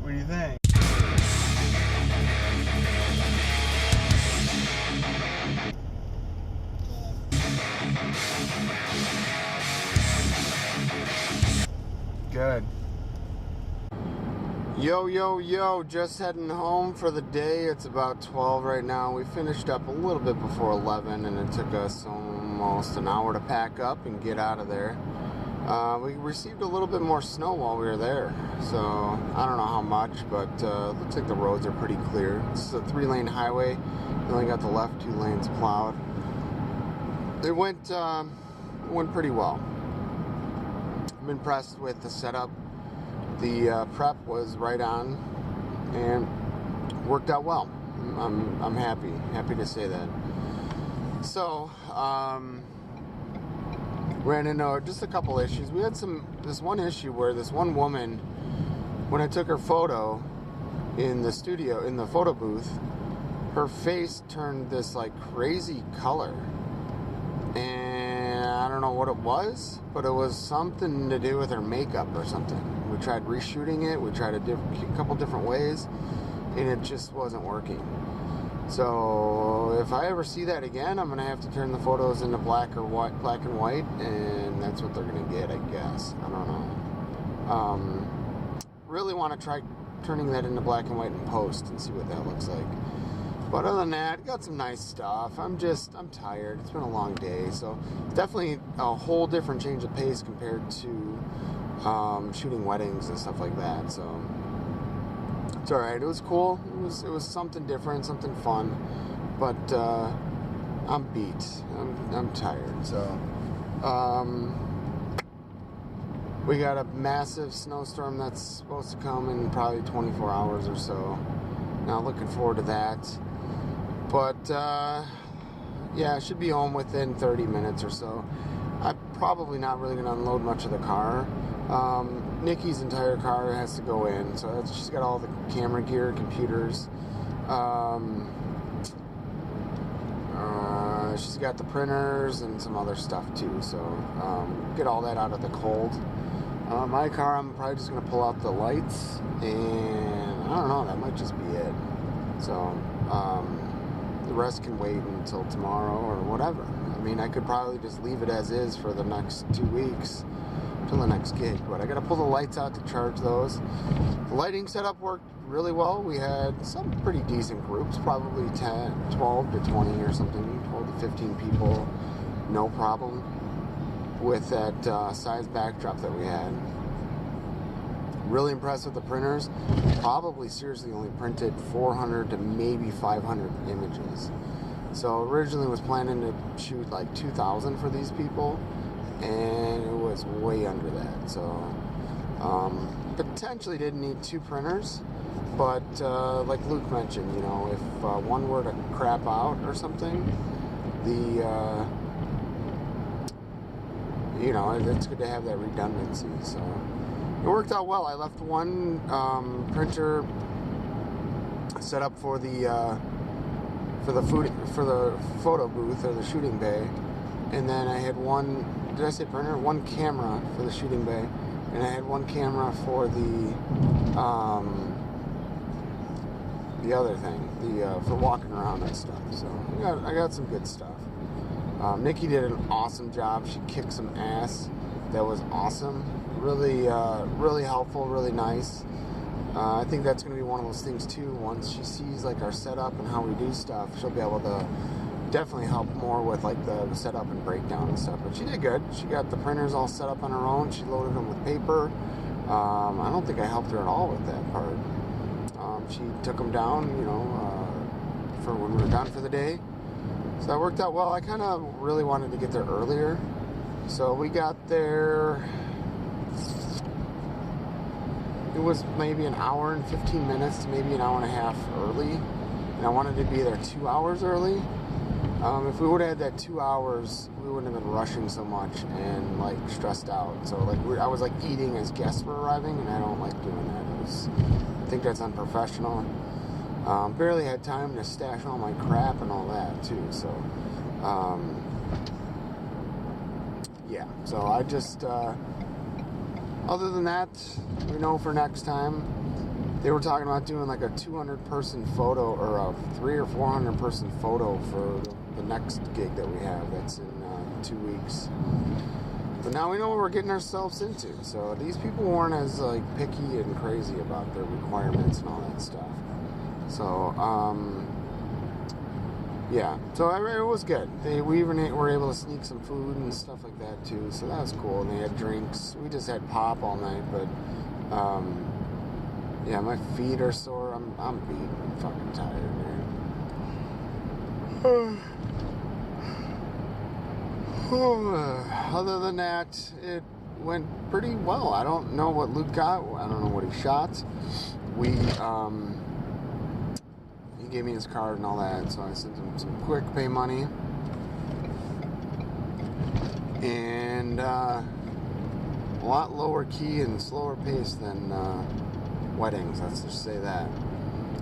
What do you think? Good. Yo, just heading home for the day. It's about 12 right now. We finished up a little bit before 11, and it took us almost an hour to pack up and get out of there. We received a little bit more snow while we were there, so I don't know how much, but looks like the roads are pretty clear. This is a 3-lane highway. We only got the left 2 lanes plowed. It went pretty well. I'm impressed with the setup. The prep was right on and worked out well. I'm happy to say that. So ran into just a couple issues. We had this one issue where this one woman, when I took her photo in the studio, in the photo booth, her face turned this like crazy color, and I don't know what it was, but it was something to do with her makeup or something. We tried reshooting it, we tried a couple different ways, and it just wasn't working. So if I ever see that again, I'm gonna have to turn the photos into black and white, and that's what they're gonna get, I guess. I don't know. Really want to try turning that into black and white in post and see what that looks like. But other than that, got some nice stuff. I'm tired. It's been a long day, so it's definitely a whole different change of pace compared to shooting weddings and stuff like that. So it's all right. It was cool. It was something different, something fun. But I'm beat. I'm tired. So we got a massive snowstorm that's supposed to come in probably 24 hours or so. Now looking forward to that. But yeah, I should be home within 30 minutes or so. I'm probably not really going to unload much of the car. Nikki's entire car has to go in, so she's got all the camera gear, computers. She's got the printers and some other stuff too, so get all that out of the cold. My car, I'm probably just going to pull out the lights, and I don't know, that might just be it. So the rest can wait until tomorrow or whatever. I mean, I could probably just leave it as is for the next 2 weeks till the next gig, but I gotta pull the lights out to charge those. The lighting setup worked really well. We had some pretty decent groups, probably 12 to 20 or something, 12 to 15 people, no problem with that size backdrop that we had. Really impressed with the printers. Probably seriously only printed 400 to maybe 500 images. So originally was planning to shoot like 2,000 for these people, and it was way under that. So potentially didn't need 2 printers, but like Luke mentioned, you know, if one were to crap out or something, you know, it's good to have that redundancy. So it worked out well. I left one printer set up for the photo booth or the shooting bay, and then I had one. Did I say printer? One camera for the shooting bay, and I had one camera for the other thing, for walking around and stuff. So I got some good stuff. Nikki did an awesome job. She kicked some ass. That was awesome. Really helpful, really nice. I think that's going to be one of those things too. Once she sees like our setup and how we do stuff, she'll be able to definitely help more with like the setup and breakdown and stuff. But she did good. She got the printers all set up on her own. She loaded them with paper. I don't think I helped her at all with that part. She took them down, you know, for when we were done for the day. So that worked out well. I kind of really wanted to get there earlier. So we got there, it was maybe an hour and 15 minutes to maybe an hour and a half early. And I wanted to be there 2 hours early. If we would have had that 2 hours, we wouldn't have been rushing so much and like stressed out. So like I was like eating as guests were arriving, and I don't like doing that. I think that's unprofessional. Barely had time to stash all my crap and all that too. So yeah. So I just other than that, we know for next time, they were talking about doing like a 200-person photo or a 300 or 400-person photo for the next gig that we have. That's in 2 weeks. But now we know what we're getting ourselves into. So these people weren't as like picky and crazy about their requirements and all that stuff. So yeah, so it was good. We even were able to sneak some food and stuff like that too. So that was cool. And they had drinks. We just had pop all night, but yeah, my feet are sore. I'm beat. I'm fucking tired, man. Other than that, it went pretty well. I don't know what Luke got. I don't know what he shot. He gave me his card and all that, so I sent him some quick pay money. And a lot lower key and slower pace than weddings, let's just say that.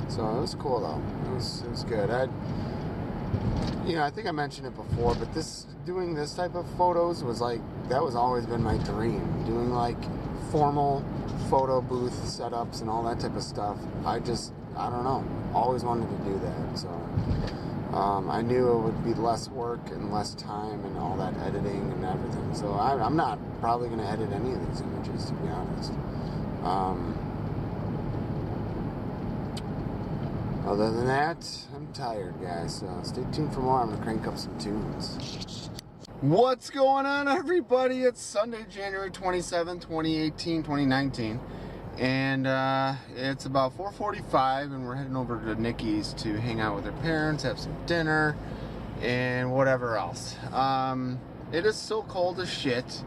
So it was cool though. It was good. I think I mentioned it before, but doing this type of photos was like, that was always been my dream. Doing like formal photo booth setups and all that type of stuff. I don't know, always wanted to do that. So I knew it would be less work and less time and all that editing and everything. So I'm not probably going to edit any of these images, to be honest. Other than that, I'm tired, guys. So stay tuned for more. I'm going to crank up some tunes. What's going on, everybody? It's Sunday, January 27th, 2019. And it's about 4:45, and we're heading over to Nikki's to hang out with her parents, have some dinner, and whatever else. It is so cold as shit.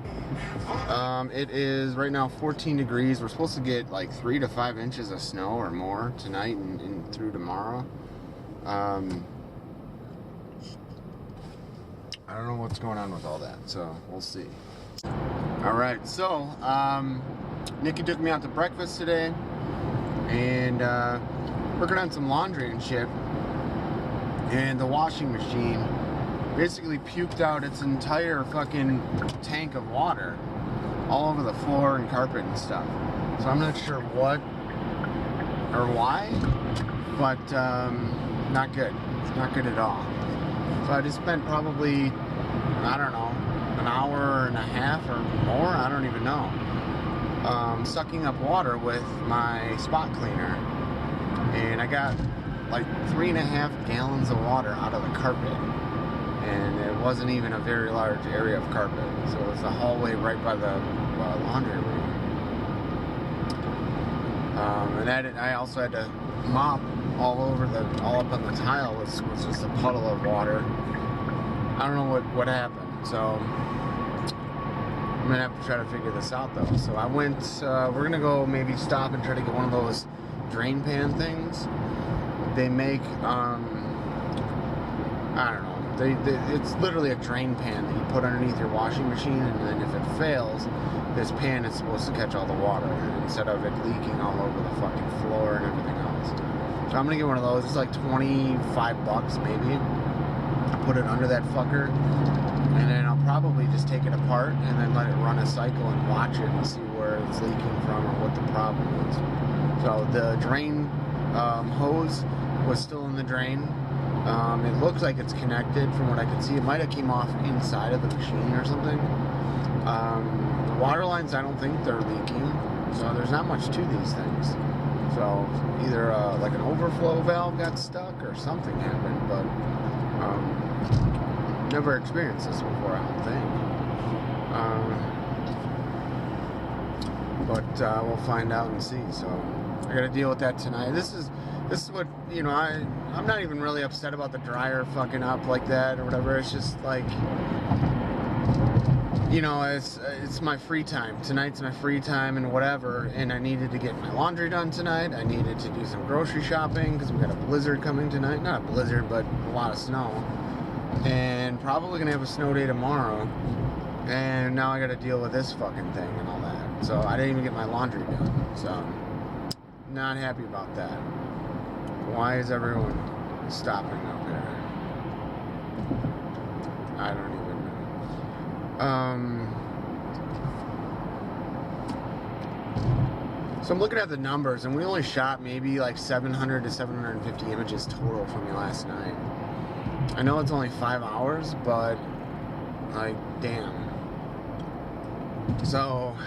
It is right now 14 degrees. We're supposed to get like 3 to 5 inches of snow or more tonight and through tomorrow. I don't know what's going on with all that, so we'll see. Alright, so Nikki took me out to breakfast today, and working on some laundry and shit, and the washing machine basically puked out its entire fucking tank of water all over the floor and carpet and stuff. So I'm not sure what or why, but not good. It's not good at all. So I just spent probably, I don't know, an hour and a half or more, I don't even know, sucking up water with my spot cleaner. And I got like 3.5 gallons of water out of the carpet. And it wasn't even a very large area of carpet. So it was the hallway right by the laundry room. And that, I also had to mop all up on the tile. It was just a puddle of water. I don't know what happened. So I'm gonna have to try to figure this out though. So I went, we're gonna go maybe stop and try to get one of those drain pan things. They make, I don't know. It's literally a drain pan that you put underneath your washing machine, and then if it fails, this pan is supposed to catch all the water instead of it leaking all over the fucking floor and everything else. So I'm gonna get one of those. It's like 25 bucks maybe. Put it under that fucker, and then I'll probably just take it apart and then let it run a cycle and watch it and see where it's leaking from or what the problem is. So the drain hose was still in the drain. It looks like it's connected from what I can see. It might have came off inside of the machine or something. The water lines, I don't think they're leaking. So there's not much to these things. So either like an overflow valve got stuck or something happened, but never experienced this before, I don't think. But we'll find out and see. So I got to deal with that tonight. This is what, you know, I'm not even really upset about the dryer fucking up like that or whatever. It's just like, you know, it's my free time. Tonight's my free time and whatever, and I needed to get my laundry done tonight. I needed to do some grocery shopping because we got a blizzard coming tonight. Not a blizzard, but a lot of snow. And probably gonna have a snow day tomorrow. And now I gotta deal with this fucking thing and all that. So I didn't even get my laundry done. So, not happy about that. Why is everyone stopping up here? I don't even know. So I'm looking at the numbers, and we only shot maybe like 700 to 750 images total from you last night. I know it's only 5 hours, but like, damn. So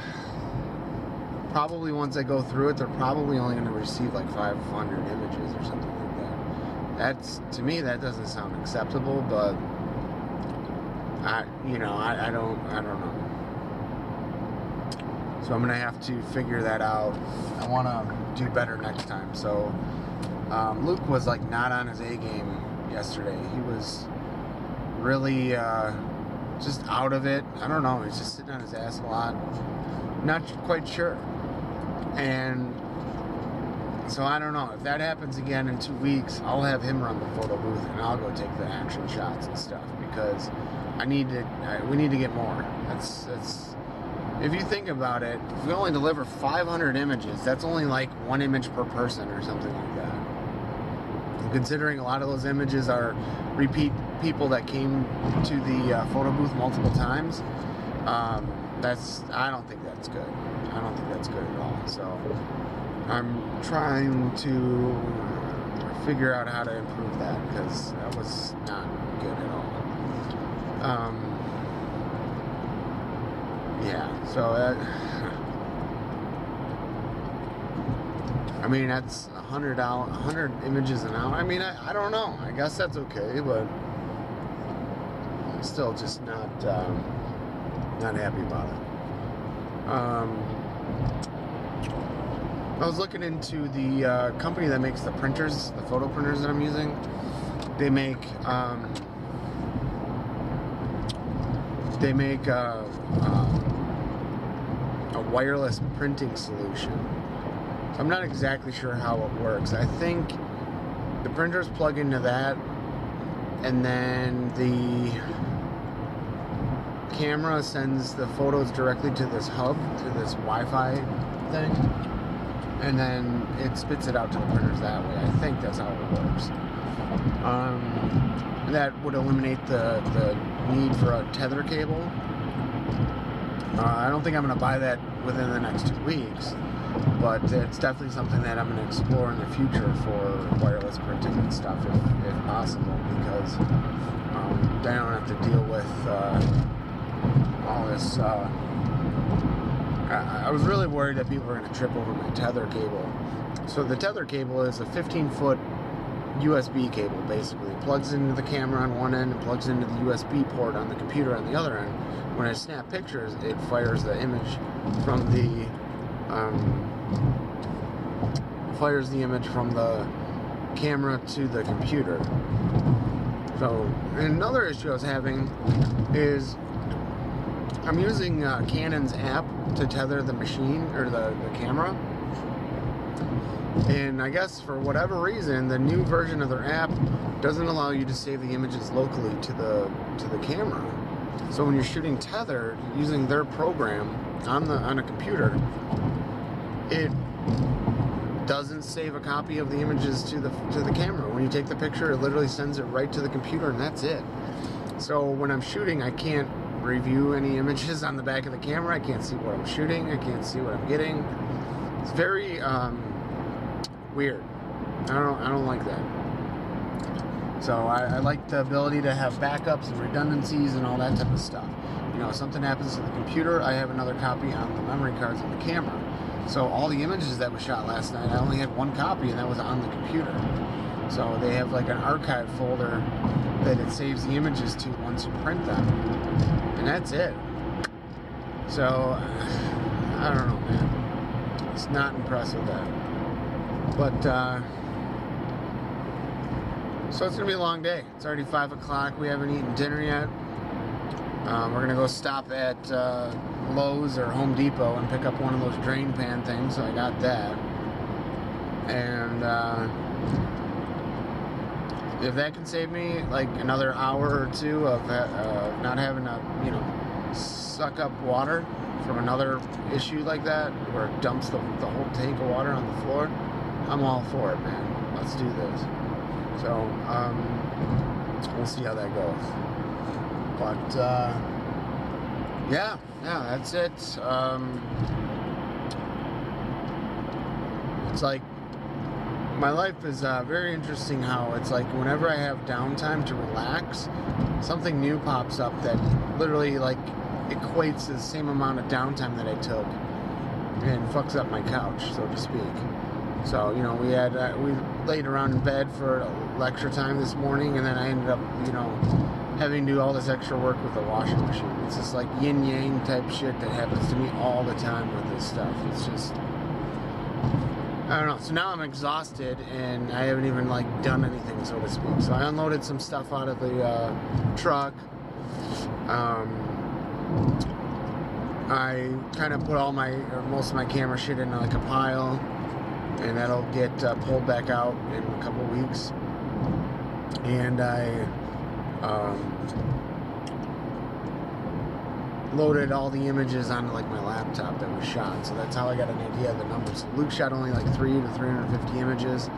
probably once I go through it, they're probably only going to receive like 500 images or something like that. That's, to me, that doesn't sound acceptable, but I don't know. So I'm gonna have to figure that out. I want to do better next time. So Luke was like not on his A game yesterday. He was really just out of it. I don't know. He's just sitting on his ass a lot. Not quite sure. And so I don't know. If that happens again in 2 weeks, I'll have him run the photo booth and I'll go take the action shots and stuff, because we need to get more. That's if you think about it, if we only deliver 500 images, that's only like 1 image per person or something like that. And considering a lot of those images are repeat people that came to the photo booth multiple times, I don't think that's good. I don't think that's good at all. So I'm trying to figure out how to improve that, because that was not good at all. Yeah, so I mean, that's $100 images an hour. I mean, I don't know. I guess that's okay, but I'm still just not happy about it. I was looking into the company that makes the printers, the photo printers that I'm using. They make a wireless printing solution. So I'm not exactly sure how it works. I think the printers plug into that, and then the camera sends the photos directly to this hub, to this Wi-Fi thing, and then it spits it out to the printers that way. I think that's how it works. That would eliminate the need for a tether cable. I don't think I'm going to buy that within the next 2 weeks, but it's definitely something that I'm going to explore in the future for wireless printing and stuff, if possible, because then I don't have to deal with all this. I was really worried that people were going to trip over my tether cable. So the tether cable is a 15-foot USB cable, basically. It plugs into the camera on one end and plugs into the USB port on the computer on the other end. When I snap pictures, it fires the image from the camera to the computer. So another issue I was having is I'm using Canon's app to tether the machine, or the camera. And I guess for whatever reason, the new version of their app doesn't allow you to save the images locally to the camera. So when you're shooting tethered using their program on a computer, it doesn't save a copy of the images to the camera. When you take the picture, it literally sends it right to the computer, and that's it. So when I'm shooting, I can't review any images on the back of the camera. I can't see what I'm shooting. I can't see what I'm getting. It's very weird. I don't like that. So I like the ability to have backups and redundancies and all that type of stuff. You know, if something happens to the computer, I have another copy on the memory cards of the camera. So all the images that was shot last night, I only had one copy, and that was on the computer. So they have like an archive folder that it saves the images to once you print them. And that's it. So, I don't know, man. It's not impressed with that. But, so it's going to be a long day. It's already 5 o'clock. We haven't eaten dinner yet. We're going to go stop at Lowe's or Home Depot and pick up one of those drain pan things. So I got that. And if that can save me like another hour or two of not having to, suck up water from another issue like that, where it dumps the whole tank of water on the floor, I'm all for it, man. Let's do this. So, we'll see how that goes. But, yeah, that's it. it's like, my life is very interesting how it's like whenever I have downtime to relax, something new pops up that literally like equates to the same amount of downtime that I took and fucks up my couch, so to speak. So, you know, we laid around in bed for lecture time this morning, and then I ended up, you know, having to do all this extra work with the washing machine. It's just like yin-yang type shit that happens to me all the time with this stuff. It's just, I don't know. So now I'm exhausted, and I haven't even, like, done anything, so to speak. So I unloaded some stuff out of the truck. I kind of put most of my camera shit in, like, a pile, and that'll get pulled back out in a couple weeks. And I loaded all the images onto like my laptop that was shot, so that's how I got an idea of the numbers. Luke shot only like 300 to 350 images.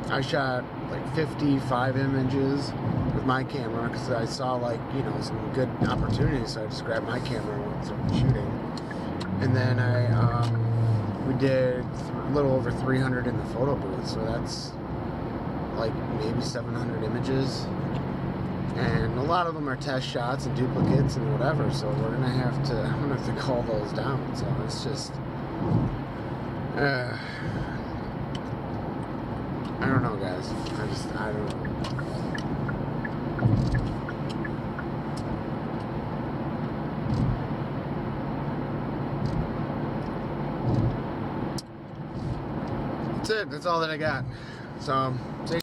I shot like 55 images with my camera because I saw, like, you know, some good opportunities, so I just grabbed my camera and started shooting. And then we did a little over 300 in the photo booth, so that's like maybe 700 images. And a lot of them are test shots and duplicates and whatever, so I'm gonna have to call those down. So it's just I don't know, guys. I don't know. That's it. That's all that I got. So, see.